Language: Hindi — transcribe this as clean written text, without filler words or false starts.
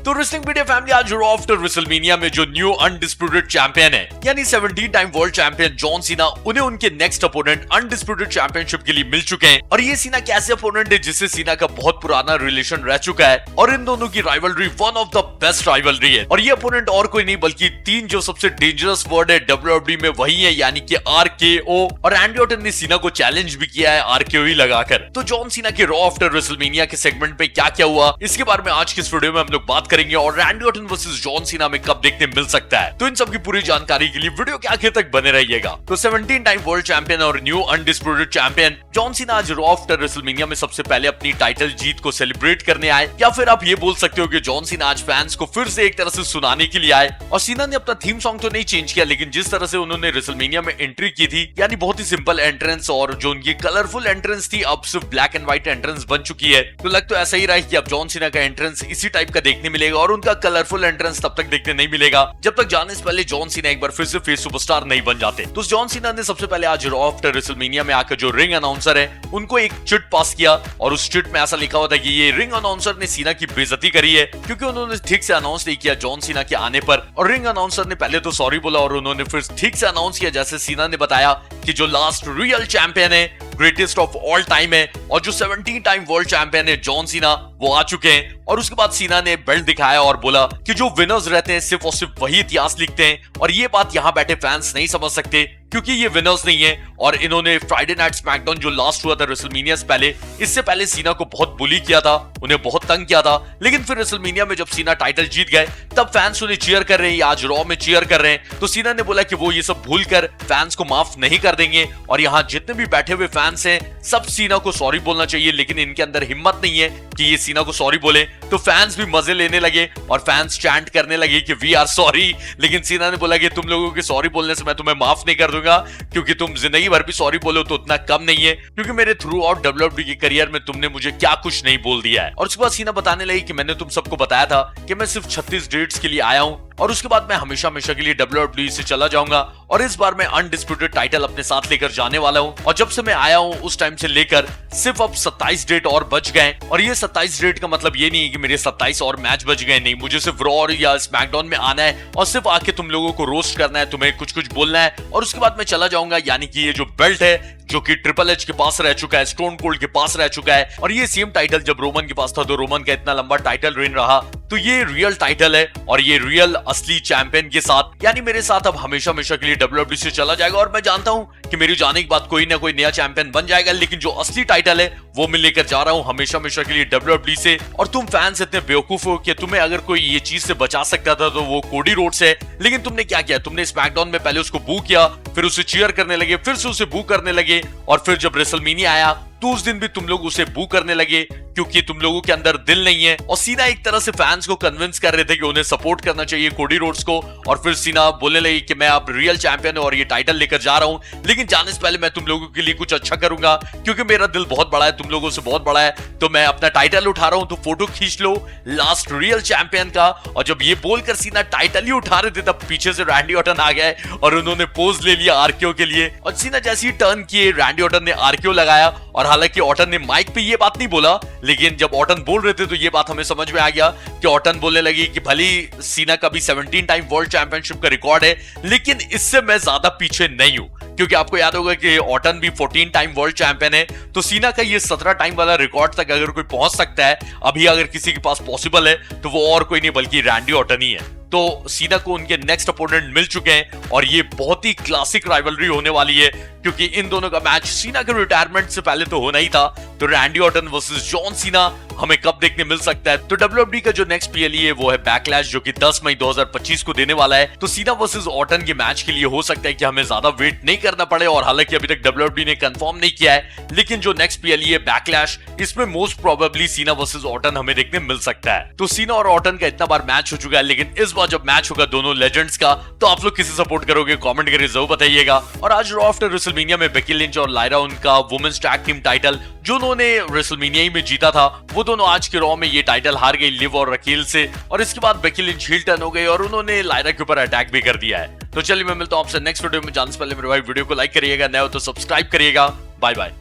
तो रेसलिंग मीडिया फैमिली, आज रॉ आफ्टर रेसलमेनिया में जो न्यू अनडिस्प्यूटेड चैंपियन है यानी 17 time world champion John Cena, उन्हें उनके नेक्स्ट अपोनेंट अनडिस्प्यूटेड चैंपियनशिप के लिए मिल चुके हैं। और ये सीना कैसे अपोनेंट है जिससे सीना का बहुत पुराना रिलेशन रह चुका है और इन दोनों की rivalry one of the best rivalry है। और ये अपोनेंट और कोई नहीं बल्कि तीन जो सबसे डेंजरस वर्ड है WWE में वही है, यानी कि RKO। और रैंडी ऑर्टन ने सीना को चैलेंज भी किया है RKO ही लगाकर। तो जॉन सीना के रॉ आफ्टर रेसलमेनिया के सेगमेंट पे क्या क्या हुआ, इसके बारे में आज की इस वीडियो में हम लोग बात करेंगे। और Randy Orton versus John Cena में कब देखने मिल सकता है, तो इन सब की पूरी जानकारी के लिए वीडियो के आखिर तक बने रहिएगा। तो 17 टाइम वर्ल्ड चैंपियन और new undisputed champion John Cena आज रॉ आफ्टर रेसलमेनिया में सबसे पहले अपनी टाइटल जीत को सेलिब्रेट करने आए, या फिर आप ये बोल सकते हो कि जॉन सीना आज फैंस को फिर से एक तरह से सुनाने के लिए आए। और सीना ने अपना थीम सॉन्ग तो नहीं चेंज किया, लेकिन जिस तरह से उन्होंने रेसलमेनिया में एंट्री की थी, यानी बहुत ही सिंपल एंट्रेंस, और जो उनकी कलरफुल एंट्रेंस थी अब सिर्फ ब्लैक एंड व्हाइट एंट्रेंस बन चुकी है। तो लग तो ऐसा ही रहा है कि अब जॉन सीना का एंट्रेंस इसी टाइप का देखने मिलेगा और उनका कलरफुल एंट्रेंस तब तक देखने नहीं मिलेगा जब तक जाने से पहले जॉन सीना एक बार फिर से फेस सुपरस्टार नहीं बन जाते। तो जॉन सीना ने सबसे पहले आज रॉ आफ्टर रेसलमेनिया में आकर जो रिंग अनाउंसर है उनको एक चिट पास किया, और उस चिट में ऐसा लिखा हुआ था कि ये रिंग अनाउंसर ने सीना की बेइज्जती करी है क्योंकि उन्होंने ठीक से अनाउंस नहीं किया जॉन सीना के आने पर। और रिंग अनाउंसर ने पहले तो सॉरी बोला और उन्होंने फिर ठीक से अनाउंस किया जैसे सीना ने बताया कि जो लास्ट रियल चैंपियन है, ग्रेटेस्ट ऑफ ऑल टाइम है, और जो 17 टाइम वर्ल्ड चैंपियन है जॉन सीना, वो आ चुके हैं। और उसके बाद सीना ने बेल्ट दिखाया और बोला कि जो विनर्स रहते हैं सिर्फ और सिर्फ वही इतिहास लिखते हैं, और ये बात यहाँ बैठे फैंस नहीं समझ सकते क्योंकि ये विनर्स नहीं है। और इन्होंने फ्राइडे नाइट स्मैकडाउन जो लास्ट हुआ था रेसलमेनिया से पहले, इससे पहले सीना को बहुत बुली किया था, उन्हें बहुत तंग किया था। लेकिन फिर रेसलमेनिया में जब सीना टाइटल जीत गए तब फैंस उन्हें चीयर कर रहे हैं, आज रॉ में चीयर कर रहे हैं। तो सीना ने बोला कि वो ये सब भूल कर फैंस को माफ नहीं कर देंगे, और यहाँ जितने भी बैठे हुए फैंस हैं सब सीना को सॉरी बोलना चाहिए, लेकिन इनके अंदर हिम्मत नहीं है कि ये सीना को सॉरी बोले। तो फैंस भी मजे लेने लगे और फैंस चैंट करने लगे कि वी आर सॉरी। लेकिन सीना ने बोला कि तुम लोगों के सॉरी बोलने से मैं तुम्हें माफ नहीं कर दूंगा, क्योंकि तुम जिंदगी भर भी सॉरी बोलो तो उतना कम नहीं है, क्योंकि मेरे थ्रू आउट WWE के करियर में तुमने मुझे क्या कुछ नहीं बोल दिया है। और उसके बाद सीना बताने लगी कि मैंने तुम सबको बताया था कि मैं सिर्फ 36 डेट्स के लिए आया हूं और उसके बाद मैं हमेशा हमेशा के लिए WWE से चला जाऊंगा, और इस बार मैं अनडिस्प्यूटेड टाइटल अपने साथ लेकर जाने वाला हूं। और जब से मैं आया हूं उस टाइम से लेकर सिर्फ अब 27 डेट और बच गए, और ये 27 डेट का मतलब ये नहीं है कि मेरे 27 और मैच बच गए, नहीं, मुझे सिर्फ रॉ या स्मैकडाउन में आना है और सिर्फ आके तुम लोगों को रोस्ट करना है, तुम्हें कुछ कुछ बोलना है, और उसके बाद मैं चला जाऊंगा। यानी कि ये जो बेल्ट है जो कि ट्रिपल एच के पास रह चुका है, स्टोन कोल्ड के पास रह चुका है, और ये सेम टाइटल जब रोमन के पास था तो रोमन का इतना लंबा टाइटल रेन रहा, तो ये रियल टाइटल है और ये रियल असली चैंपियन के साथ, यानी मेरे साथ अब हमेशा हमेशा के लिए WWE से चला जाएगा। और मैं जानता हूं कि मेरी जाने के बाद कोई ना कोई नया चैंपियन बन जाएगा, लेकिन जो असली टाइटल है वो मैं लेकर जा रहा हूं हमेशा हमेशा के लिए WWE से। और तुम फैंस इतने बेवकूफ हो कि तुम्हें अगर कोई ये चीज से बचा सकता था तो वो कोडी रोड्स है, लेकिन तुमने क्या किया, तुमने स्मैकडाउन में पहले उसको बू किया, फिर उसे चीयर करने लगे, फिर से उसे बू करने लगे, और फिर जब रेसलमेनिया आया तो उस दिन भी तुम लोग उसे बू करने लगे क्योंकि तुम लोगों के अंदर दिल नहीं है। और सीना एक तरह से फैंस को कन्विंस कर रहे थे कि उन्हें सपोर्ट करना चाहिए कोडी रोड्स को, और फिर सीना बोलने लगी कि मैं अब रियल चैंपियन हूं और ये टाइटल लेकर जा रहा हूं, लेकिन जाने से पहले मैं तुम लोगों के लिए कुछ अच्छा करूंगा क्योंकि मेरा दिल बहुत बड़ा है, तुम लोगों से बहुत बड़ा है, तो मैं अपना टाइटल उठा रहा हूं, तो फोटो खींच लो लास्ट रियल चैंपियन का। और जब ये बोलकर सीना टाइटल ही उठा रहे थे तब पीछे से रैंडी ऑर्टन आ गए और उन्होंने पोज ले लिया RKO के लिए, और सीना जैसे ही टर्न किए रैंडी ऑर्टन ने RKO लगाया। और हालांकि ऑर्टन ने माइक पे ये बात नहीं बोला, लेकिन जब ऑर्टन बोल रहे थे तो ये बात हमें समझ में आ गया कि ऑर्टन बोलने लगी कि भली सीना का भी 17 टाइम वर्ल्ड चैंपियनशिप का रिकॉर्ड है, लेकिन इससे मैं ज्यादा पीछे नहीं हूं, क्योंकि आपको याद होगा कि ऑर्टन भी 14 टाइम वर्ल्ड चैंपियन है, तो सीना का ये 17 टाइम वाला रिकॉर्ड तक अगर कोई पहुंच सकता है अभी, अगर किसी के पास पॉसिबल है, तो वो और कोई नहीं बल्कि रैंडी ऑर्टन ही है। तो सीना को उनके नेक्स्ट अपोनेंट मिल चुके हैं और ये बहुत ही क्लासिक राइवलरी होने वाली है, क्योंकि इन दोनों का मैच सीना के रिटायरमेंट से पहले तो होना ही था। तो Randy Orton versus John Cena हमें कब देखने मिल सकता है, तो WWE का जो नेक्स्ट PLE है वो है बैकलैश, जो कि 10 मई 2025 को देने वाला है। तो सीना वर्सेस ऑर्टन के मैच के लिए हो सकता है कि हमें ज्यादा वेट नहीं करना पड़े, और हालांकि अभी तक WWE ने कंफर्म नहीं किया है, लेकिन जो नेक्स्ट PLE है बैकलैश, इसमें most probably Cena versus Orton हमें देखने मिल सकता है। तो सीना और ऑर्टन का इतना बार मैच हो चुका है, लेकिन इस बार जब मैच होगा दोनों लेजेंड्स का, तो आप लोग किसे सपोर्ट करोगे कमेंट करके जरूर बताइएगा। और आज रॉ आफ्टर रेसलमेनिया में बेकी लिंच और लायरा, उनका वुमेन्स टैग टीम टाइटल जो उन्होंने रेसलमेनिया में जीता था, वो दोनों आज के रॉ में ये टाइटल हार गई लिव और रकील से, और इसके बाद बेकी लिंच हील टर्न हो गई और उन्होंने लायरा के ऊपर अटैक भी कर दिया है। तो चलिए मैं मिलता हूं आपसे नेक्स्ट वीडियो में, जानने से पहले मेरे भाई वीडियो को लाइक करिएगा, नए हो तो सब्सक्राइब करिएगा। Bye bye.